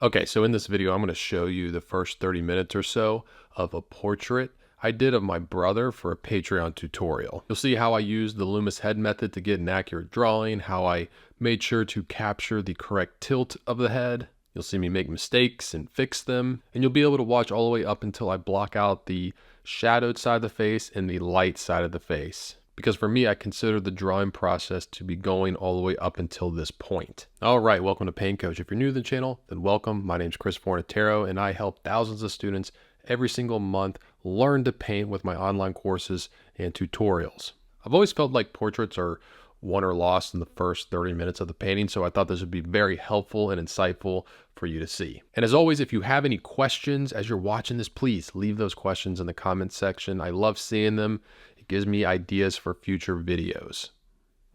Okay, so in this video, I'm going to show you the first 30 minutes or so of a portrait I did of my brother for a Patreon tutorial. You'll see how I used the Loomis head method to get an accurate drawing, how I made sure to capture the correct tilt of the head. You'll see me make mistakes and fix them, and you'll be able to watch all the way up until I block out the shadowed side of the face and the light side of the face. Because for me, I consider the drawing process to be going all the way up until this point. All right, welcome to Paint Coach. If you're new to the channel, then welcome. My name is Chris Fornatero, and I help thousands of students every single month learn to paint with my online courses and tutorials. I've always felt like portraits are won or lost in the first 30 minutes of the painting, so I thought this would be very helpful and insightful for you to see. And as always, if you have any questions as you're watching this, please leave those questions in the comments section. I love seeing them. It gives me ideas for future videos.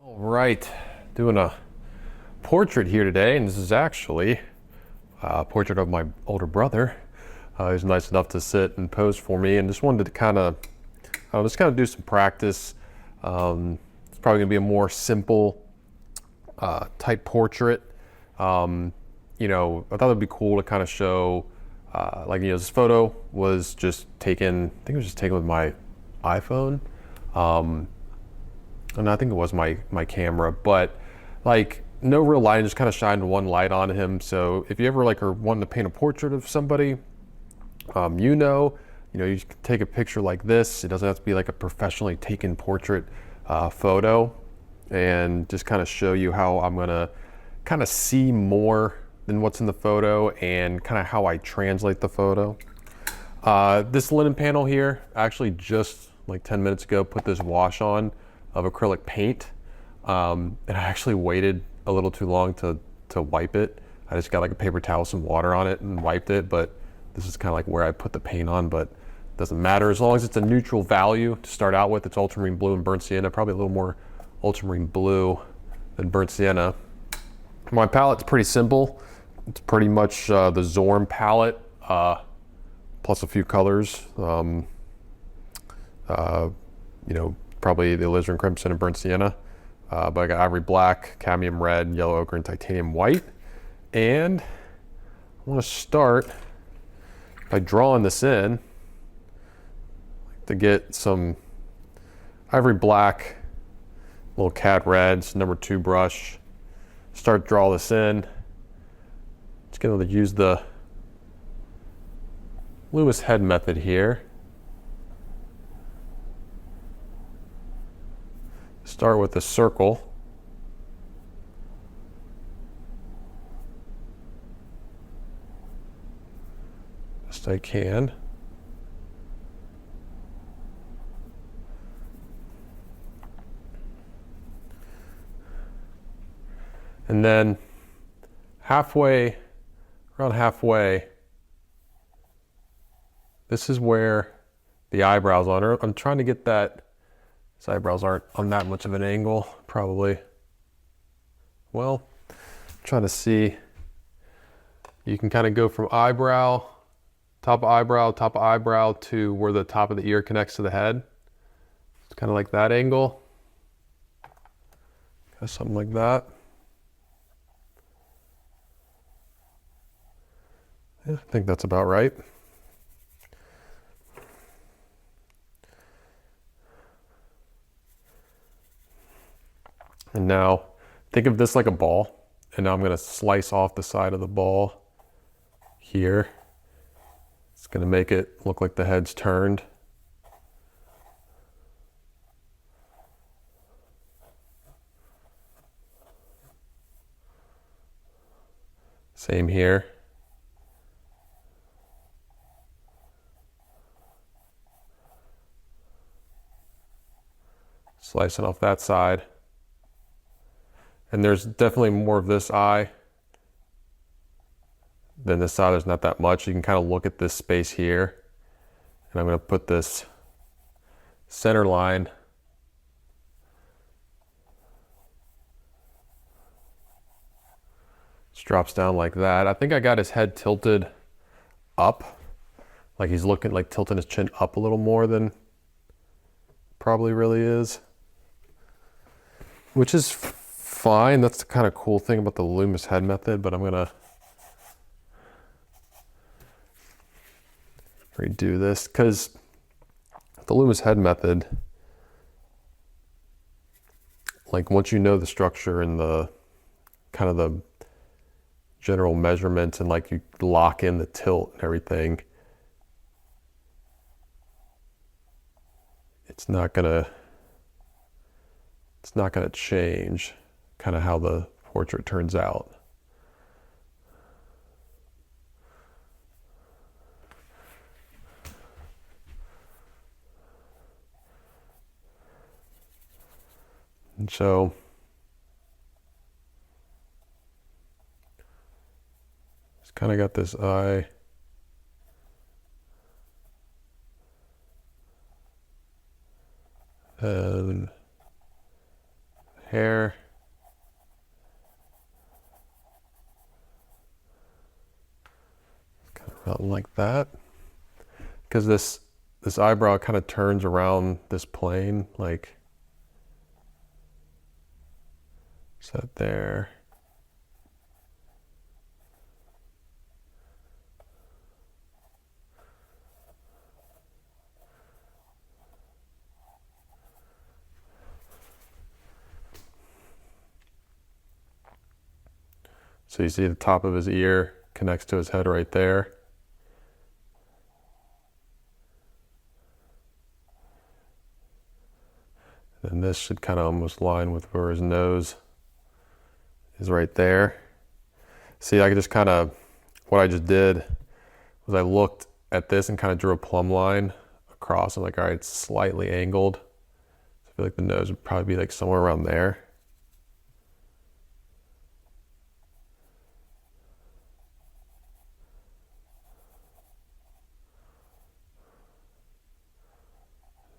All right, doing a portrait here today, and this is actually a portrait of my older brother. He's nice enough to sit and pose for me, and just wanted to kind of do some practice. It's probably gonna be a more simple type portrait. You know, I thought it'd be cool to kind of show, this photo was just taken, I think it was just taken with my iPhone. And I think it was my camera, but like no real light, just kind of shined one light on him. So if you ever are wanting to paint a portrait of somebody, you can take a picture like this. It doesn't have to be like a professionally taken portrait photo, and just kind of show you how I'm gonna kind of see more than what's in the photo and kind of how I translate the photo. This linen panel here, actually just like 10 minutes ago, put this wash on of acrylic paint. And I actually waited a little too long to wipe it. I just got like a paper towel, some water on it and wiped it, but this is kind of like where I put the paint on, but it doesn't matter. As long as it's a neutral value to start out with. It's ultramarine blue and burnt sienna, probably a little more ultramarine blue than burnt sienna. My palette's pretty simple. It's pretty much the Zorn palette, plus a few colors. Probably the alizarin crimson and burnt sienna. But I got ivory black, cadmium red, yellow ochre, and titanium white. And I want to start by drawing this in to get some ivory black, little cad reds, number 2 brush. Start draw this in. Just gonna use the Loomis head method here. Start with a circle. Best I can. And then around halfway, this is where the eyebrows are. I'm trying to get that. His eyebrows aren't on that much of an angle, probably. Well, I'm trying to see. You can kind of go from eyebrow, top of eyebrow to where the top of the ear connects to the head. It's kind of like that angle. Something like that. Yeah, I think that's about right. And now think of this like a ball, and now I'm going to slice off the side of the ball here. It's going to make it look like the head's turned. Same here. Slicing off that side. And there's definitely more of this eye than this side. There's not that much. You can kind of look at this space here. And I'm going to put this center line just drops down like that. I think I got his head tilted up. Like he's looking like tilting his chin up a little more than probably really is. Which is fine. That's the kind of cool thing about the Loomis head method, but I'm gonna redo this, because the Loomis head method, like once you know the structure and the kind of the general measurements and like you lock in the tilt and everything, it's not gonna change kind of how the portrait turns out. And so it's kind of got this eye. And hair. Kind of around like that. Because this eyebrow kind of turns around this plane, like set there. So you see the top of his ear connects to his head right there. And this should kind of almost line with where his nose is right there. See, I could just kind of, what I just did was I looked at this and kind of drew a plumb line across. I'm like, all right, it's slightly angled. I feel like the nose would probably be like somewhere around there.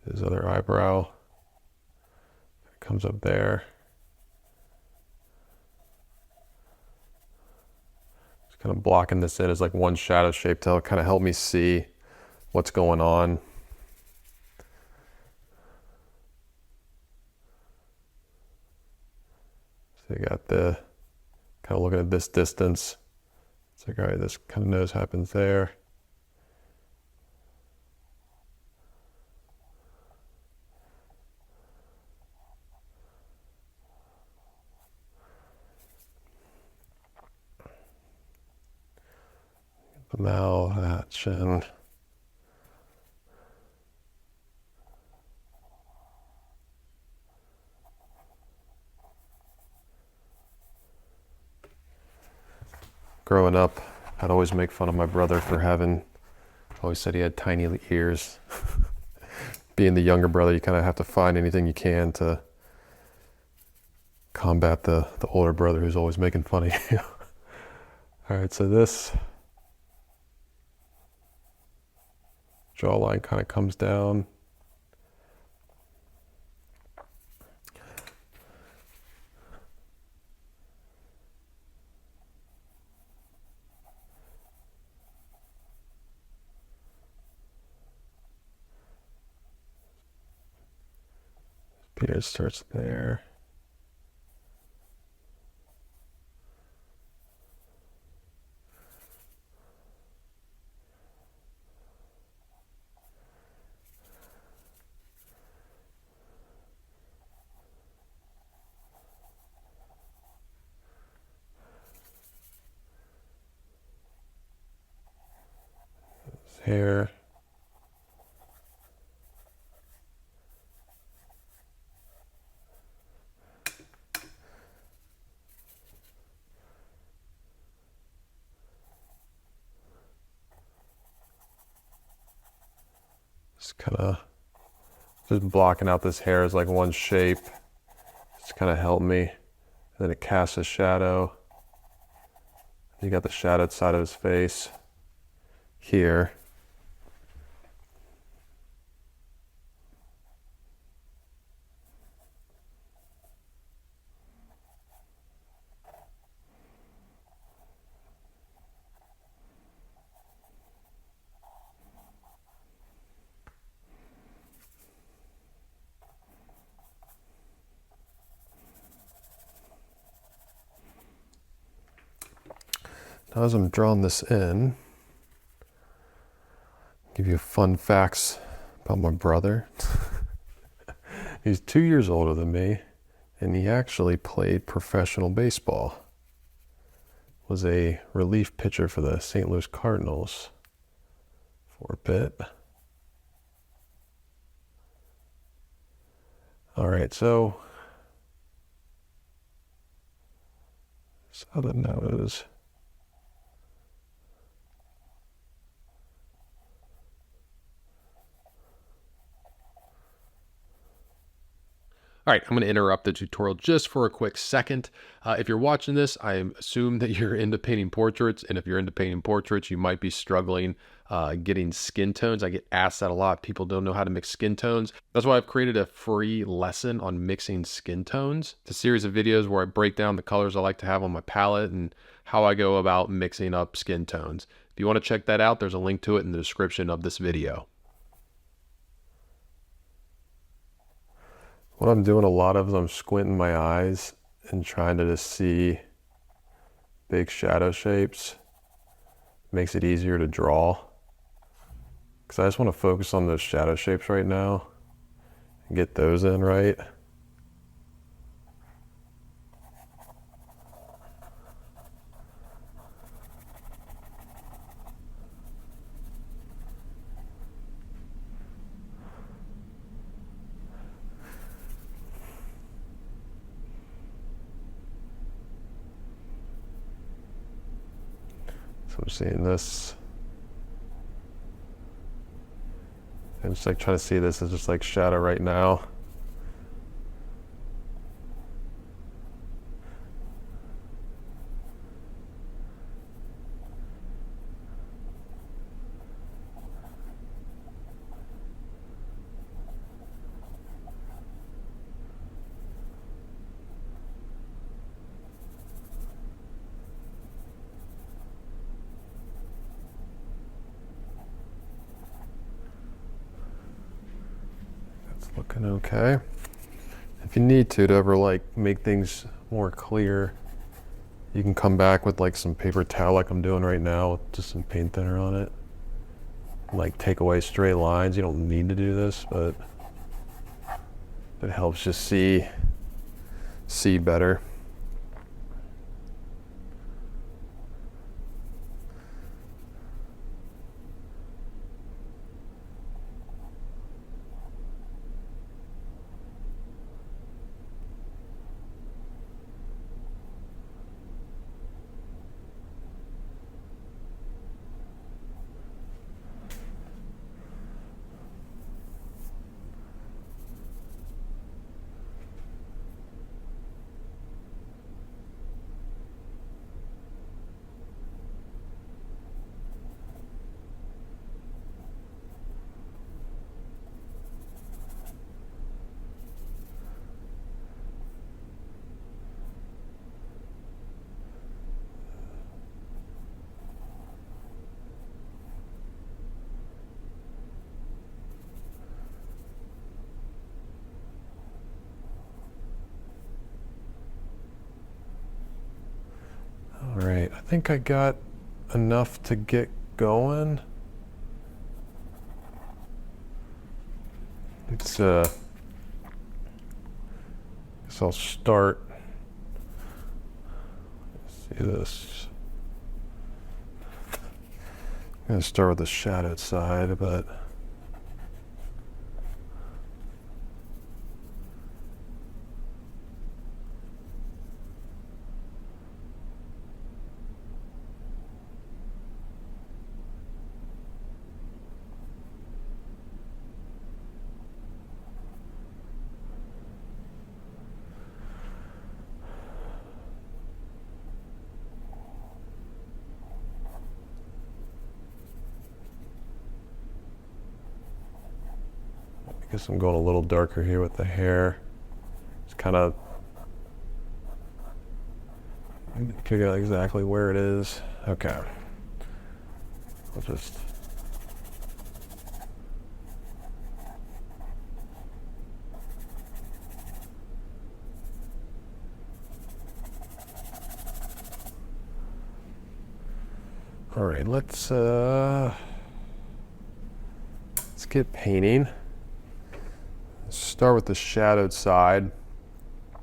His other eyebrow comes up there. Just kind of blocking this in as like one shadow shape to kind of help me see what's going on. So you got the kind of looking at this distance. It's like, all right, this kind of nose happens there. The mouth, that chin. Growing up, I'd always make fun of my brother for always said he had tiny ears. Being the younger brother, you kind of have to find anything you can to combat the older brother who's always making fun of you. All right, so this jawline kind of comes down. Beard starts there. His hair. Just kind of just blocking out this hair is like one shape. Just kind of help me. And then it casts a shadow. You got the shadowed side of his face here. Now as I'm drawing this in, Give you fun facts about my brother. He's 2 years older than me, and he actually played professional baseball. Was a relief pitcher for the St. Louis Cardinals for a bit. All right, so how the nose. All right, I'm going to interrupt the tutorial just for a quick second. If you're watching this, I assume that you're into painting portraits, and if you're into painting portraits, you might be struggling getting skin tones. I get asked that a lot. People don't know how to mix skin tones. That's why I've created a free lesson on mixing skin tones. It's a series of videos where I break down the colors I like to have on my palette and how I go about mixing up skin tones. If you want to check that out, there's a link to it in the description of this video. What I'm doing a lot of is I'm squinting my eyes and trying to just see big shadow shapes. Makes it easier to draw. Because I just want to focus on those shadow shapes right now and get those in right. So I'm seeing this. I'm just like trying to see this as just like shadow right now. Looking okay. If you need to ever like make things more clear, you can come back with like some paper towel like I'm doing right now with just some paint thinner on it. Like take away stray lines. You don't need to do this, but it helps just see better. All right, I think I got enough to get going. Let's guess I'll start. Let's see this. I'm gonna start with the shadowed side, but I guess I'm going a little darker here with the hair. It's kind of figure out exactly where it is. Okay. I'll just all right, let's let's get painting. Start with the shadowed side. I'm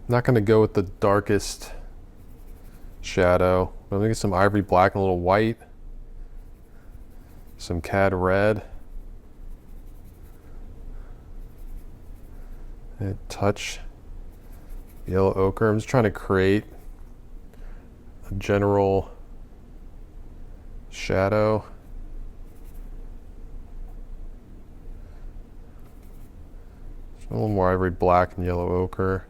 not going to go with the darkest shadow. I'm going to get some ivory black and a little white. Some cad red. And a touch yellow ochre. I'm just trying to create a general shadow. A little more ivory black and yellow ochre.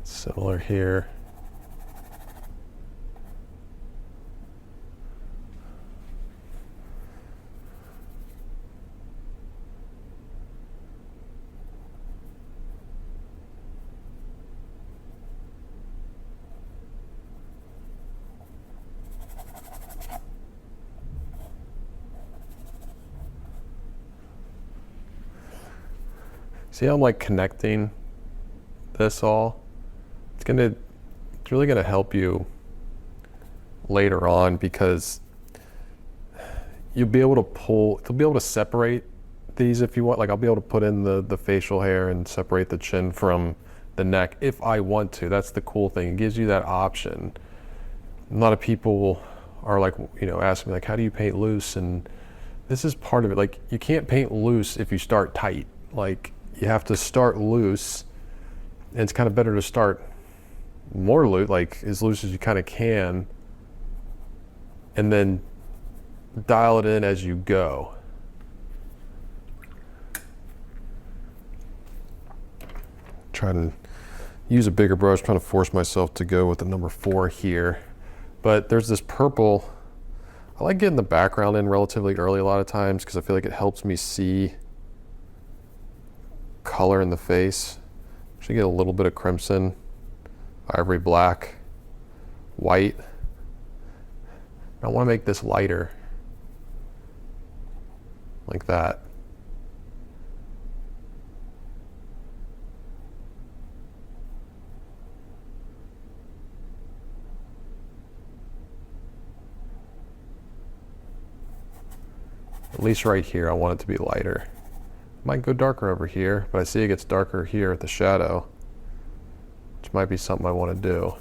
Similar here. See how I'm like connecting this all? It's really gonna help you later on, because you'll be able to separate these if you want. Like I'll be able to put in the facial hair and separate the chin from the neck if I want to. That's the cool thing. It gives you that option. A lot of people are like, asking me like, how do you paint loose? And this is part of it. Like you can't paint loose if you start tight. Like you have to start loose, and it's kind of better to start more loose, like as loose as you kind of can, and then dial it in as you go. Try to use a bigger brush, trying to force myself to go with the number 4 here. But there's this purple. I like getting the background in relatively early a lot of times because I feel like it helps me see color in the face. Actually get a little bit of crimson, ivory black, white. I want to make this lighter, like that. At least right here, I want it to be lighter. Might go darker over here, but I see it gets darker here at the shadow, which might be something I want to do.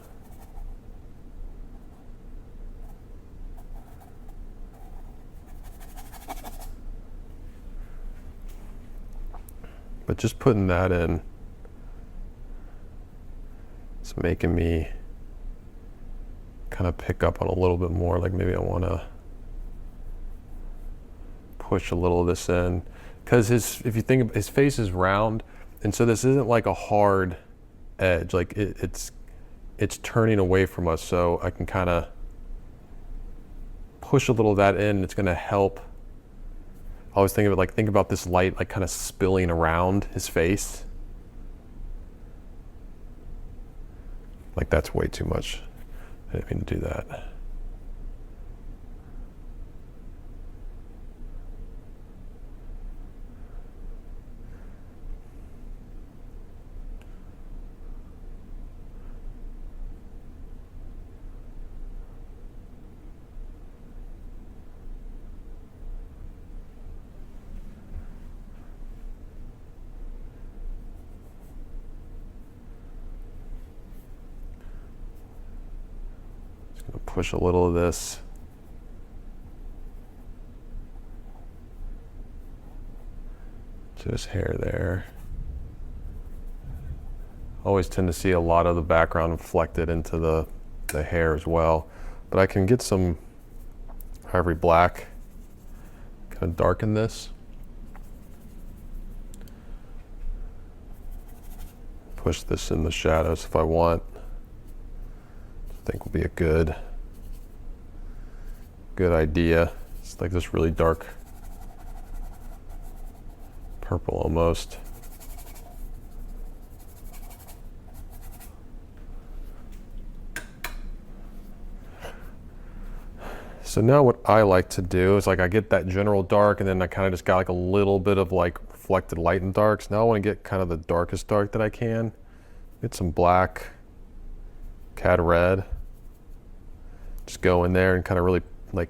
But just putting that in, it's making me kind of pick up on a little bit more. Like maybe I want to push a little of this in, because if you think of his face is round, and so this isn't like a hard edge. Like it's turning away from us, so I can kind of push a little of that in. It's going to help. I always think of it like, think about this light like kind of spilling around his face. Like that's way too much. I didn't mean to do that. Push a little of this to his hair there. Always tend to see a lot of the background reflected into the hair as well. But I can get some ivory black, kind of darken this. push this in the shadows if I want. I think will be a good idea. It's like this really dark purple almost. So now what I like to do is like I get that general dark and then I kind of just got like a little bit of like reflected light and darks. Now I want to get kind of the darkest dark that I can. Get some black, cad red. Just go in there and kind of really like,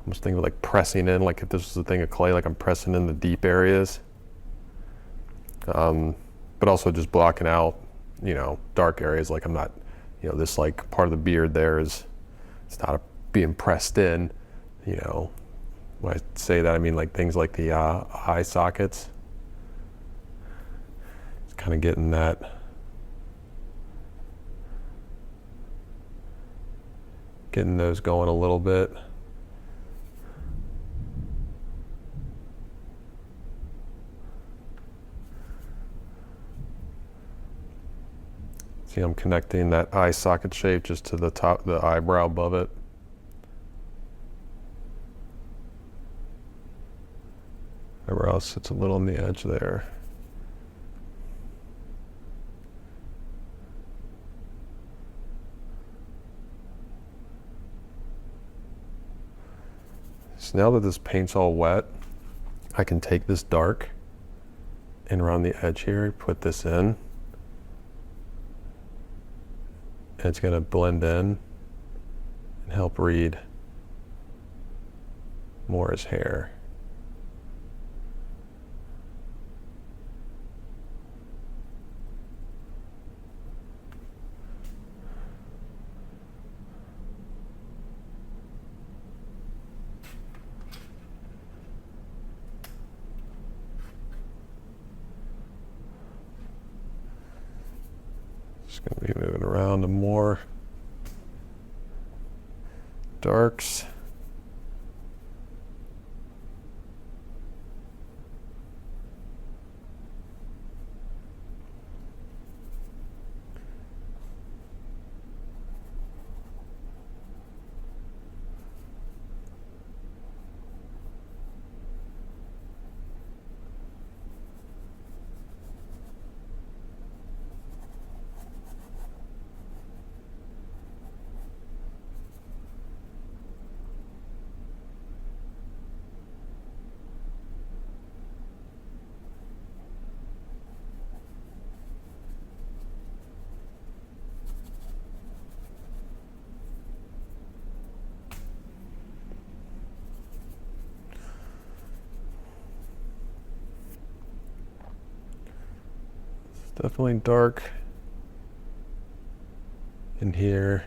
almost think of like pressing in, like if this was a thing of clay, like I'm pressing in the deep areas. But also just blocking out, you know, dark areas. Like I'm not, you know, this like part of the beard there is, it's not being pressed in, you know. When I say that, I mean like things like the eye sockets. It's kind of getting that. Getting those going a little bit. See, I'm connecting that eye socket shape just to the top, the eyebrow above it. Eyebrow sits a little on the edge there. So now that this paint's all wet, I can take this dark and around the edge here, put this in. And it's gonna blend in and help read more as hair. Just gonna be moving around to more darks. Definitely dark in here.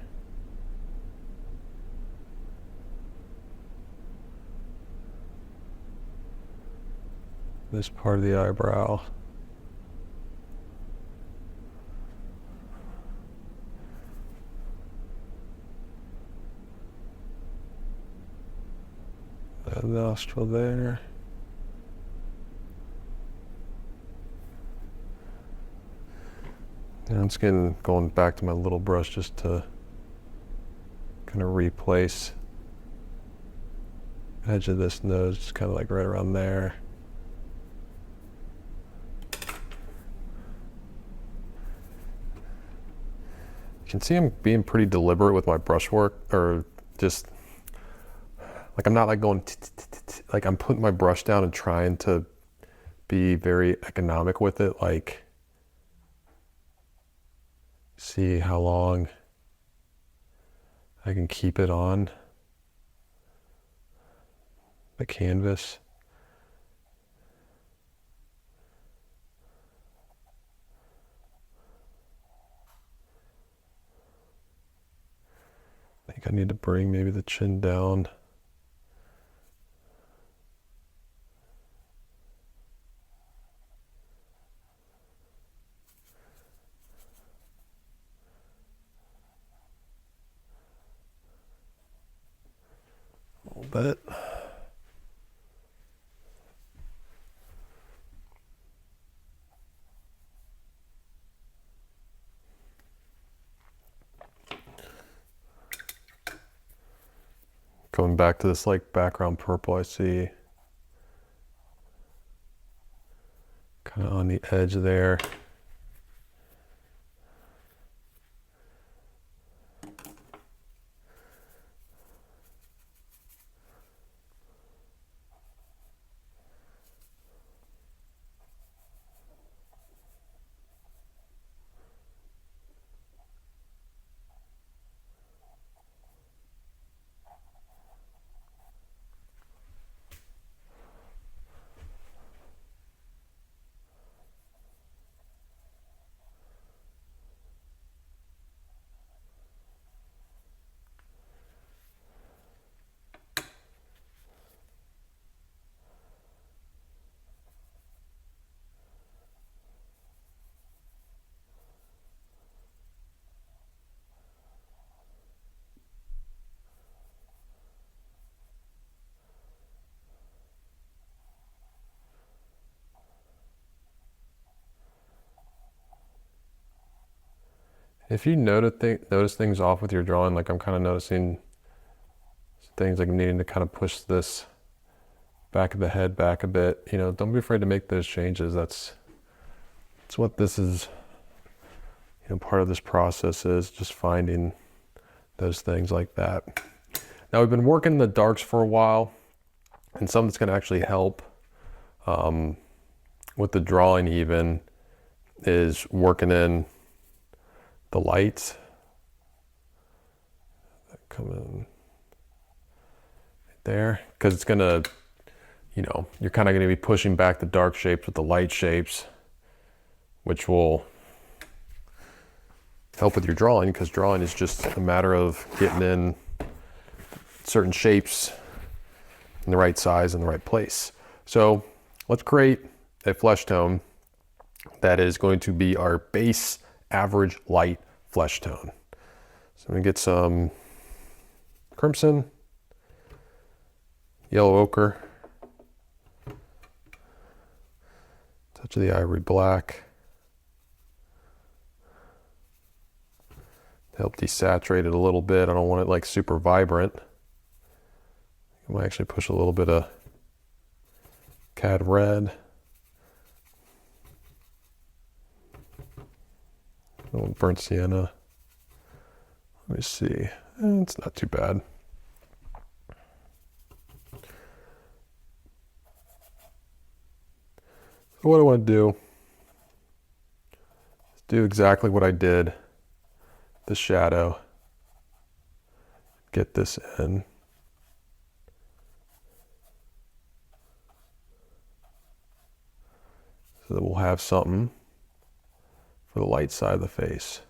This part of the eyebrow. That nostril there. Now it's going back to my little brush just to kind of replace the edge of this nose, just kind of like right around there. You can see I'm being pretty deliberate with my brush work, or just like I'm not like going like I'm putting my brush down and trying to be very economic with it, like see how long I can keep it on the canvas. I think I need to bring maybe the chin down. A little bit. Going back to this like background purple I see. Kind of on the edge there. If you notice things off with your drawing, like I'm kind of noticing things like needing to kind of push this back of the head back a bit, you know, don't be afraid to make those changes. That's what this is, you know, part of this process is just finding those things like that. Now we've been working the darks for a while, and something that's going to actually help with the drawing even is working in the lights that come in right there, because it's going to, you know, you're kind of going to be pushing back the dark shapes with the light shapes, which will help with your drawing, because drawing is just a matter of getting in certain shapes in the right size and the right place. So let's create a flesh tone that is going to be our base average light flesh tone. So I'm going to get some crimson, yellow ochre, touch of the ivory black, to help desaturate it a little bit. I don't want it like super vibrant. I might actually push a little bit of cad red. A little burnt sienna. Let me see. It's not too bad. So what I want to do is do exactly what I did, the shadow. Get this in. So that we'll have something for the light side of the face.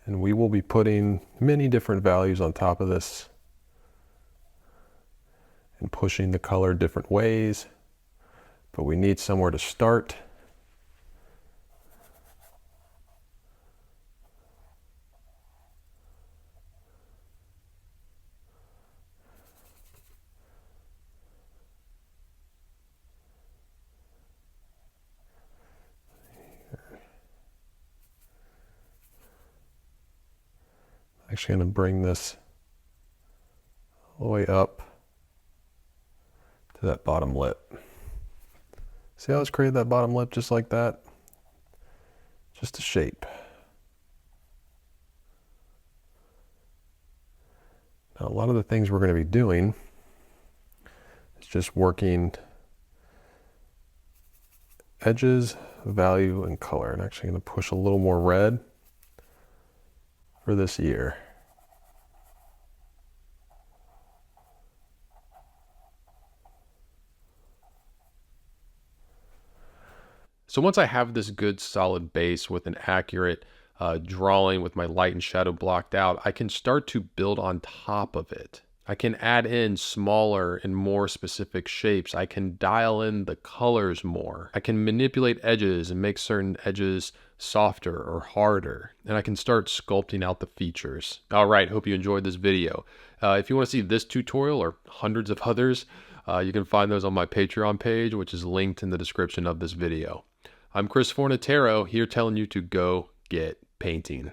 And we will be putting many different values on top of this and pushing the color different ways, but we need somewhere to start. Actually going to bring this all the way up to that bottom lip. See how it's created that bottom lip just like that? Just a shape. Now a lot of the things we're going to be doing is just working edges, value, and color. And actually going to push a little more red for this ear. So once I have this good solid base with an accurate drawing with my light and shadow blocked out, I can start to build on top of it. I can add in smaller and more specific shapes. I can dial in the colors more. I can manipulate edges and make certain edges softer or harder. And I can start sculpting out the features. All right, hope you enjoyed this video. If you want to see this tutorial or hundreds of others, you can find those on my Patreon page, which is linked in the description of this video. I'm Chris Fornatero, here telling you to go get painting.